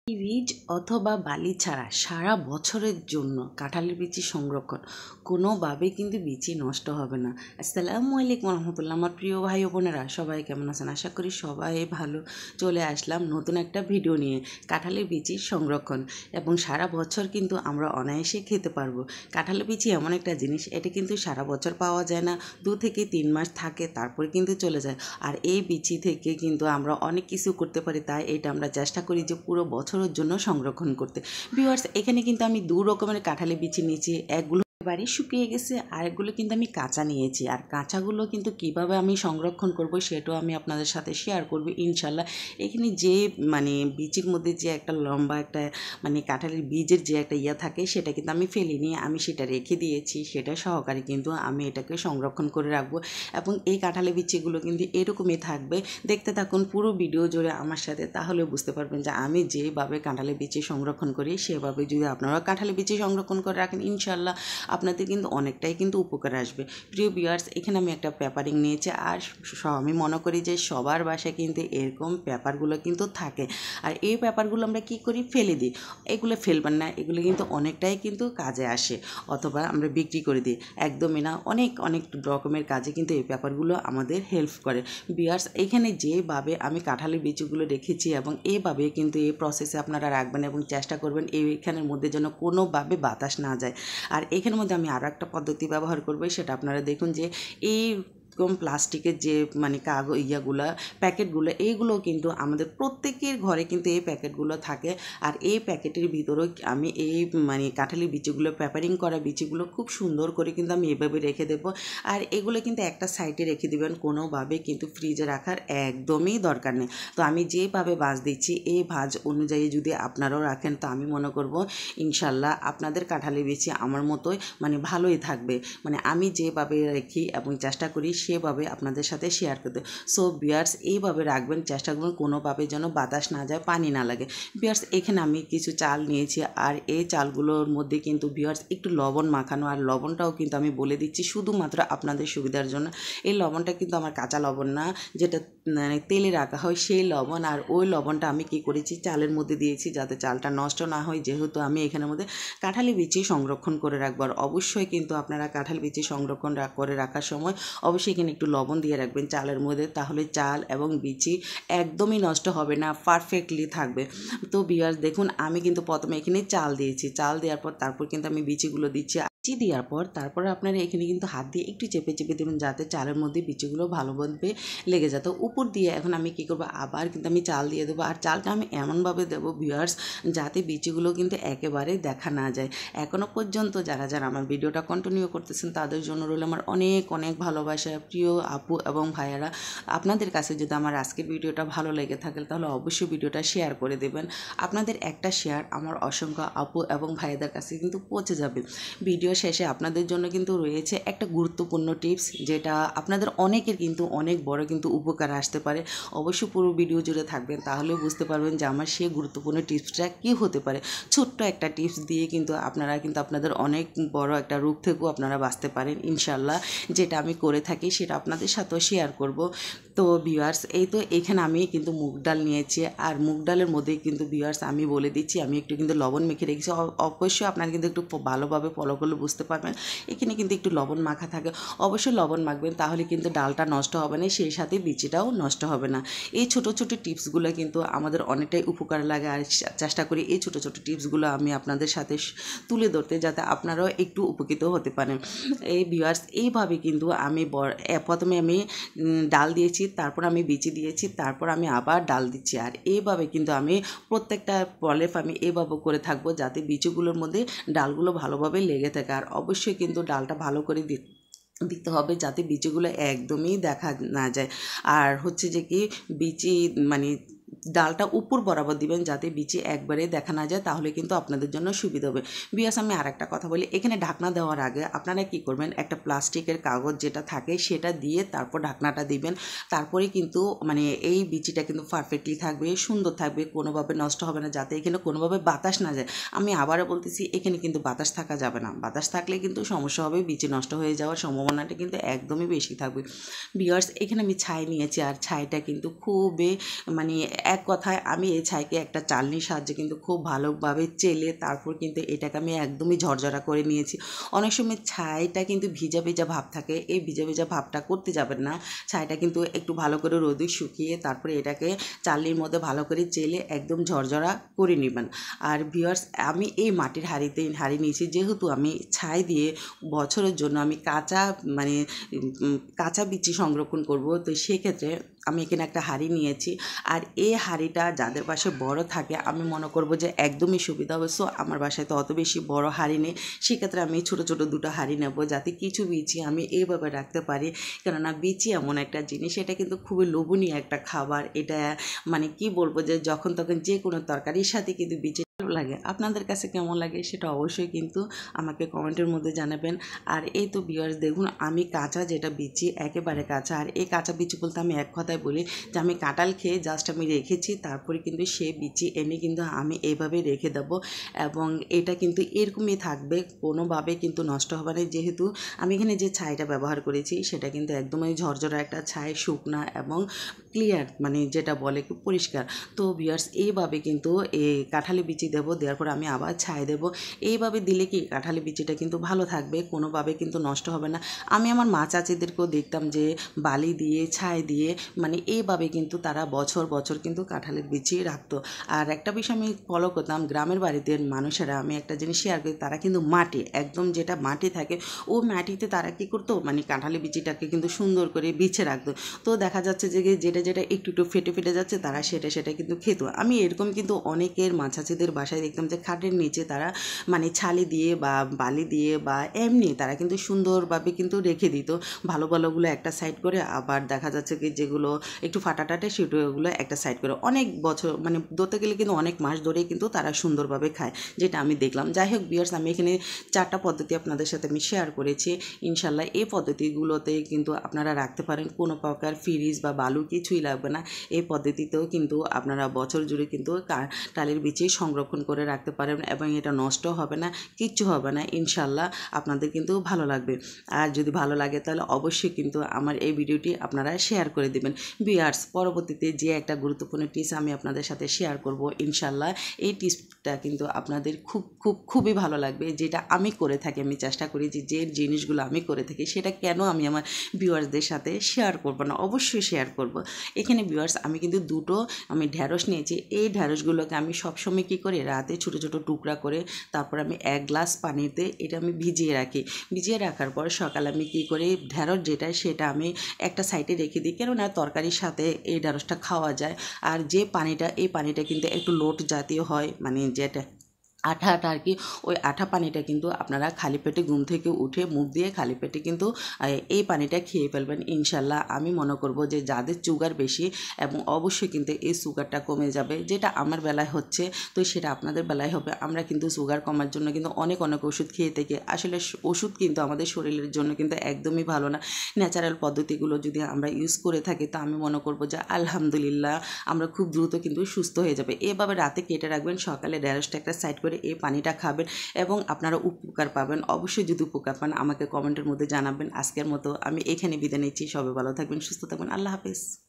Ridge অথবা বালি ছাড়া সারা বছরের জন্য কাঁঠালের বিচি সংরক্ষণ কোনোভাবেই কিন্তু বিচি নষ্ট হবে না। আসসালামু আলাইকুম রহমতুল্লাহ। আমার প্রিয় ভাই ও বোনেরা সবাই কেমন আছেন? আশা করি সবাই ভালো। চলে আসলাম নতুন একটা ভিডিও নিয়ে, কাঁঠালের বিচির সংরক্ষণ, এবং সারা বছর কিন্তু আমরা অনায়াসে খেতে পারবো। কাঁঠালের বিচি এমন একটা জিনিস, এটা কিন্তু সারা বছর পাওয়া যায় না, 2 থেকে 3 মাস থাকে, তারপরে কিন্তু চলে যায়। আর এই বিচি থেকে কিন্তু আমরা অনেক কিছু করতে পারি, তাই এটা আমরা চেষ্টা করি যে পুরো বছরের জন্য সংরক্ষণ করতে। ভিউয়ার্স, এখানে কিন্তু আমি 2 রকমের কাঁঠালের বিচি নিয়েছি। একগুলো বাড়ি শুকিয়ে গেছে, আরেকগুলো কিন্তু আমি কাঁচা নিয়েছি। আর কাঁচাগুলো কিন্তু কিভাবে আমি সংরক্ষণ করব সেটাও আমি আপনাদের সাথে শেয়ার করব ইনশাল্লাহ। এখানে যে বিচির মধ্যে যে একটা লম্বা একটা কাঁঠালের বীজের যে একটা থাকে, সেটা কিন্তু আমি ফেলিনি, আমি সেটা রেখে দিয়েছি। সেটা সহকারে কিন্তু আমি এটাকে সংরক্ষণ করে রাখবো। এবং এই কাঁঠালের বিচিগুলো কিন্তু এরকমই থাকবে। দেখতে থাকুন পুরো ভিডিও জুড়ে আমার সাথে, তাহলে বুঝতে পারবেন যে আমি যেভাবে কাঁঠালের বিচি সংরক্ষণ করি সেভাবে যদি আপনারা কাঁঠালের বিচি সংরক্ষণ করে রাখেন, ইনশাল্লাহ আপনাদের কিন্তু অনেকটাই কিন্তু উপকার আসবে। প্রিয় ভিউয়ার্স, এখানে আমি একটা পেপারিং নিয়েছি। আর আমি মনে করি যে সবার বাসায় কিন্তু এরকম পেপারগুলো কিন্তু থাকে। আর এই পেপারগুলো আমরা কি করি? ফেলে দিই। এগুলো ফেলবেন না, এগুলো কিন্তু অনেকটাই কিন্তু কাজে আসে, অথবা আমরা বিক্রি করে দিই। একদমই না, অনেক অনেক রকমের কাজে কিন্তু এই পেপারগুলো আমাদের হেল্প করে। ভিউয়ার্স, এখানে যেভাবে আমি কাঁঠালের বিচিগুলো রেখেছি এবং এইভাবে কিন্তু এই প্রসেসে আপনারা রাখবেন এবং চেষ্টা করবেন এইখানের মধ্যে যেন কোনোভাবে বাতাস না যায়। আর এখানের মধ্যে আমি আরও একটা পদ্ধতি ব্যবহার করবো, সেটা আপনারা দেখুন যে এই প্লাস্টিকের যে প্যাকেটগুলো, এইগুলো কিন্তু আমাদের প্রত্যেকের ঘরে কিন্তু এই প্যাকেটগুলো থাকে। আর এই প্যাকেটের ভিতরেও আমি এই কাঁঠালের বিচিগুলো, পেপারিং করা বিচিগুলো খুব সুন্দর করে কিন্তু আমি এভাবে রেখে দেবো। আর এগুলো কিন্তু একটা সাইডে রেখে দেবেন, কোনোভাবে কিন্তু ফ্রিজে রাখার একদমই দরকার নেই। তো আমি যেভাবে ভাঁজ দিচ্ছি, এই ভাঁজ অনুযায়ী যদি আপনারাও রাখেন, তো আমি মনে করব ইনশাল্লাহ আপনাদের কাঁঠালের বিচি আমার মতোই ভালোই থাকবে। আমি যেভাবে রাখি এবং চেষ্টা করি সেভাবে আপনাদের সাথে শেয়ার করতে। সো ভিউয়ার্স, এইভাবে রাখবেন, চেষ্টা করবেন কোনোভাবে যেন বাতাস না যায়, পানি না লাগে। ভিউয়ার্স, এখানে আমি কিছু চাল নিয়েছি। আর এই চালগুলোর মধ্যে কিন্তু ভিউয়ার্স একটু লবণ মাখানো। আর লবণটাও কিন্তু আমি বলে দিচ্ছি শুধুমাত্র আপনাদের সুবিধার জন্য। এই লবণটা কিন্তু আমার কাঁচা লবণ না, যেটা তেলে রাখা হয় সেই লবণ। আর ওই লবণটা আমি কি করেছি, চালের মধ্যে দিয়েছি যাতে চালটা নষ্ট না হয়, যেহেতু আমি এখানের মধ্যে কাঁঠালি বিচি সংরক্ষণ করে রাখবো। আর অবশ্যই কিন্তু আপনারা কাঁঠাল বিচি সংরক্ষণ করে রাখার সময় অবশ্যই এখানে একটু লবণ দিয়ে রাখবেন চালের মধ্যে, তাহলে চাল এবং বিচি একদমই নষ্ট হবে না, পারফেক্টলি থাকবে। তো ভিউয়ার্স দেখুন, আমি কিন্তু প্রথমে এখানে চাল দিয়েছি। চাল দেওয়ার পর তারপর কিন্তু আমি বিচিগুলো দিচ্ছি। দেওয়ার পর তারপরে আপনারা এখানে কিন্তু হাত দিয়ে একটু চেপে চেপে দেবেন, যাতে চালের মধ্যে বিচিগুলো ভালোভাবে লেগে যায়। তো উপর দিয়ে এখন আমি কী করবো, আবার কিন্তু আমি চাল দিয়ে দেবো। আর চালটা আমি এমনভাবে দেবো ভিউয়ার্স, যাতে বিচিগুলো কিন্তু একেবারে দেখা না যায়। এখনও পর্যন্ত যারা যারা আমার ভিডিওটা কন্টিনিউ করতেছেন, তাদের জন্য রইল আমার অনেক অনেক ভালোবাসা। প্রিয় আপু এবং ভাইয়ারা, আপনাদের কাছে যদি আমার আজকের ভিডিওটা ভালো লেগে থাকে, তাহলে অবশ্যই ভিডিওটা শেয়ার করে দেবেন। আপনাদের একটা শেয়ার আমার অসংখ্য আপু এবং ভাইয়াদের কাছে কিন্তু পৌঁছে যাবে। ভিডিও শেষে আপনাদের জন্য কিন্তু রয়েছে একটা গুরুত্বপূর্ণ টিপস, যেটা আপনাদের অনেকের কিন্তু অনেক বড় কিন্তু উপকার আসতে পারে। অবশ্যই পুরো ভিডিও জুড়ে থাকবেন, তাহলেও বুঝতে পারবেন যে আমার সেই গুরুত্বপূর্ণ টিপসটা কী হতে পারে। ছোট্ট একটা টিপস দিয়ে কিন্তু আপনারা কিন্তু আপনাদের অনেক বড় একটা রোগ থেকেও আপনারা বাঁচতে পারেন ইনশাল্লাহ। যেটা আমি করে থাকি সেটা আপনাদের সাথেও শেয়ার করব। তো ভিউয়ার্স, এই তো এখানে আমি কিন্তু মুগ ডাল নিয়েছি। আর মুগ ডালের মধ্যে কিন্তু ভিউয়ার্স আমি বলে দিচ্ছি, আমি একটু কিন্তু লবণ মেখে রেখেছি। অবশ্যই আপনারা কিন্তু একটু ভালোভাবে ফলো করলে বুঝতে পারবেন, এখানে কিন্তু একটু লবণ মাখা থাকে। অবশ্যই লবণ মাখবেন, তাহলে কিন্তু ডালটা নষ্ট হবে না, সেই সাথে বিচিটাও নষ্ট হবে না। এই ছোটো ছোটো টিপসগুলো কিন্তু আমাদের অনেকটাই উপকার লাগে। আর চেষ্টা করি এই ছোটো ছোটো টিপসগুলো আমি আপনাদের সাথে তুলে ধরতে, যাতে আপনারাও একটু উপকৃত হতে পারেন। এই ভিউয়ার্স, এইভাবে কিন্তু আমি প্রথমে আমি ডাল দিয়েছি, তারপর আমি বিচি দিয়েছি, তারপর আমি আবার ডাল দিচ্ছি। আর এইভাবে কিন্তু আমি প্রত্যেকটা প্রলেপ আমি এইভাবে করে থাকবো, যাতে বিচিগুলোর মধ্যে ডালগুলো ভালোভাবে লেগে থাকে। আর অবশ্যই কিন্তু ডালটা ভালো করে দিতে হবে, যাতে বিচিগুলো একদমই দেখা না যায়। আর হচ্ছে যে কি, বিচি ডালটা উপর বরাবর দিবেন, যাতে বিচি একবারে দেখা না যায়, তাহলে কিন্তু আপনাদের জন্য সুবিধা হবে। ভিউয়ার্স, আমি আরেকটা কথা বলি, এখানে ঢাকনা দেওয়ার আগে আপনারা কি করবেন, একটা প্লাস্টিকের কাগজ যেটা থাকে সেটা দিয়ে তারপর ঢাকনাটা দিবেন। তারপরে কিন্তু এই বিচিটা কিন্তু পারফেক্টলি থাকবে, সুন্দর থাকবে, কোনোভাবে নষ্ট হবে না, যাতে এখানে কোনোভাবে বাতাস না যায়। আমি আবারও বলতেছি, এখানে কিন্তু বাতাস থাকা যাবে না। বাতাস থাকলে কিন্তু সমস্যা হবে, বিচি নষ্ট হয়ে যাওয়ার সম্ভাবনাটা কিন্তু একদমই বেশি থাকবে। ভিউয়ার্স, এখানে আমি ছাই নিয়েছি। আর ছাইটা কিন্তু খুবই এক কথায় আমি এই ছাইকে একটা চালনির সাহায্যে কিন্তু খুব ভালোভাবে চেলে তারপর কিন্তু এটাকে আমি একদমই ঝরঝরা করে নিয়েছি। অনেক সময় ছাইটা কিন্তু ভিজা ভিজা ভাব থাকে, এই ভিজা ভিজা ভাবটা করতে যাবেন না। ছাইটা কিন্তু একটু ভালো করে রোদে শুকিয়ে তারপরে এটাকে চালনির মধ্যে ভালো করে চেলে একদম ঝরঝরা করে নেবেন। আর ভিউয়ার্স, আমি এই মাটির হাঁড়ি নিয়েছি, যেহেতু আমি ছাই দিয়ে বছরের জন্য আমি কাঁচা বিচি সংরক্ষণ করব, তো সেক্ষেত্রে আমি এখানে একটা হাঁড়ি নিয়েছি। আর এই হাঁড়িটা যাদের বাসায় বড় থাকে আমি মনে করব যে একদমই সুবিধা হবে। সো আমার বাসায় তো অত বেশি বড় হাঁড়ি নেই, সেক্ষেত্রে আমি ছোটো ছোটো দুটো হাঁড়ি নেব, যাতে কিছু বিচি আমি এইভাবে রাখতে পারি। কেননা বিচি এমন একটা জিনিস, এটা কিন্তু খুবই লোভনীয় একটা খাবার। এটা কি বলবো, যে যখন তখন যে কোনো তরকারির সাথে কিন্তু বিচি ভালো লাগে। আপনাদের কাছে কেমন লাগে সেটা অবশ্যই কিন্তু আমাকে কমেন্টের মধ্যে জানাবেন। আর এই তো ভিউয়ার্স, দেখুন আমি কাঁচা যেটা বিচি, একেবারে কাঁচা। আর এই কাঁচা বিচি বলতে আমি এক কথায় বলি যে আমি কাঁঠাল খেয়ে জাস্ট আমি রেখেছি, তারপরে কিন্তু সে বিচি এনে কিন্তু আমি এইভাবে রেখে দেবো, এবং এটা কিন্তু এরকমই থাকবে, কোনোভাবে কিন্তু নষ্ট হবে না। যেহেতু আমি এখানে যে ছাইটা ব্যবহার করেছি সেটা কিন্তু একদমই ঝরঝরা একটা ছাই, শুকনা এবং ক্লিয়ার, যেটা বলে কি পরিষ্কার। তো ভিউয়ার্স, এইভাবে কিন্তু এই কাঁঠালি বিচি দেবো, দেওয়ার পর আমি আবার ছাই দেবো। এইভাবে দিলে কি কাঁঠালি বিচিটা কিন্তু ভালো থাকবে, কোনোভাবে কিন্তু নষ্ট হবে না। আমি আমার মা চাচিদেরকেও দেখতাম যে বালি দিয়ে ছাই দিয়ে এইভাবে কিন্তু তারা বছর বছর কিন্তু কাঁঠালের বিচি রাখতো। আর একটা বিষয় আমি ফলো করতাম, গ্রামের বাড়িতে মানুষেরা, আমি একটা জিনিস শেয়ার করি, তারা কিন্তু মাটি, একদম যেটা মাটি থাকে ও মাটিতে তারা কী করতো, কাঁঠালি বিচিটাকে কিন্তু সুন্দর করে বিছে রাখতো। তো দেখা যাচ্ছে যে যেটা যেটা একটু একটু ফেটে ফেটে যাচ্ছে তারা সেটা কিন্তু খেত। আমি এরকম কিন্তু অনেকের মা চাচিদের বাসায় দেখতাম যে খাটের নিচে তারা ছালি দিয়ে বা বালি দিয়ে বা এমনি তারা কিন্তু সুন্দরভাবে কিন্তু রেখে দিত ভালো ভালোগুলো একটা সাইড করে, আবার দেখা যাচ্ছে কি যেগুলো একটু ফাটাটাটে সেগুলো একটা সাইড করে অনেক বছর ধরতে গেলে কিন্তু অনেক মাস ধরেই কিন্তু তারা সুন্দরভাবে খায়, যেটা আমি দেখলাম। যাই হোক ভিউয়ার্স, আমি এখানে 4টা পদ্ধতি আপনাদের সাথে আমি শেয়ার করেছি। ইনশাল্লাহ এই পদ্ধতিগুলোতে কিন্তু আপনারা রাখতে পারেন, কোনো প্রকার ফ্রিজ বা বালু কিছুই লাগবে না। এই পদ্ধতিতেও কিন্তু আপনারা বছর জুড়ে কিন্তু কাঁঠালের বিচি সংরক্ষণ করে রাখতে পারেন, এবং এটা নষ্ট হবে না, কিচ্ছু হবে না। ইনশাল্লাহ আপনাদের কিন্তু ভালো লাগবে। আর যদি ভালো লাগে তাহলে অবশ্যই কিন্তু আমার এই ভিডিওটি আপনারা শেয়ার করে দেবেন। ভিউয়ার্স, পরবর্তীতে যে একটা গুরুত্বপূর্ণ টিপস আমি আপনাদের সাথে শেয়ার করব, ইনশাল্লাহ এই টিপসটা কিন্তু আপনাদের খুবই ভালো লাগবে। যেটা আমি করে থাকি, আমি চেষ্টা করি যে জিনিসগুলো আমি করে থাকি সেটা কেন আমি আমার ভিউয়ার্সদের সাথে শেয়ার করব না, অবশ্যই শেয়ার করব। এখানে ভিউয়ার্স, আমি কিন্তু দুটো ঢ্যাঁড়স নিয়েছি। এই ঢ্যাঁড়সগুলোকে আমি সবসময় কী করি, রাতে ছোটো ছোটো টুকরা করে তারপর আমি 1 গ্লাস পানিতে এটা আমি ভিজিয়ে রাখি। ভিজিয়ে রাখার পর সকালে আমি কী করি, ঢ্যাঁড়স যেটা সেটা আমি একটা সাইডে রেখে দিই, কেননা তরকারির সাথে এই ঢ্যাঁড়সটা খাওয়া যায়। আর যে পানিটা, এই পানিটা কিন্তু একটু লোট জাতীয় হয়, যেটা আঠা আঠা আর কি, ওই আঠা পানিটা কিন্তু আপনারা খালি পেটে ঘুম থেকে উঠে মুখ দিয়ে খালি পেটে কিন্তু এই পানিটা খেয়ে ফেলবেন। ইনশাল্লাহ আমি মনে করব যে যাদের সুগার বেশি, এবং অবশ্যই কিন্তু এই সুগারটা কমে যাবে, যেটা আমার বেলায় হচ্ছে, তো সেটা আপনাদের বেলায় হবে। আমরা কিন্তু সুগার কমার জন্য কিন্তু অনেক ওষুধ খেয়ে থাকি, আসলে ওষুধ কিন্তু আমাদের শরীরের জন্য কিন্তু একদমই ভালো না। ন্যাচারাল পদ্ধতিগুলো যদি আমরা ইউজ করে থাকি, তো আমি মনে করব যে আলহামদুলিল্লাহ আমরা খুব দ্রুত কিন্তু সুস্থ হয়ে যাবে। এভাবে রাতে কেটে রাখবেন, সকালে ঢ্যাঁড়সটা একটা সাইড করে এই পানিটা খাবেন এবং আপনারা উপকার পাবেন। অবশ্যই যদি উপকার পান আমাকে কমেন্টের মধ্যে জানাবেন। আজকের মতো আমি এখানে বিদায় নিচ্ছি। সবাই ভালো থাকবেন, সুস্থ থাকবেন। আল্লাহ হাফেজ।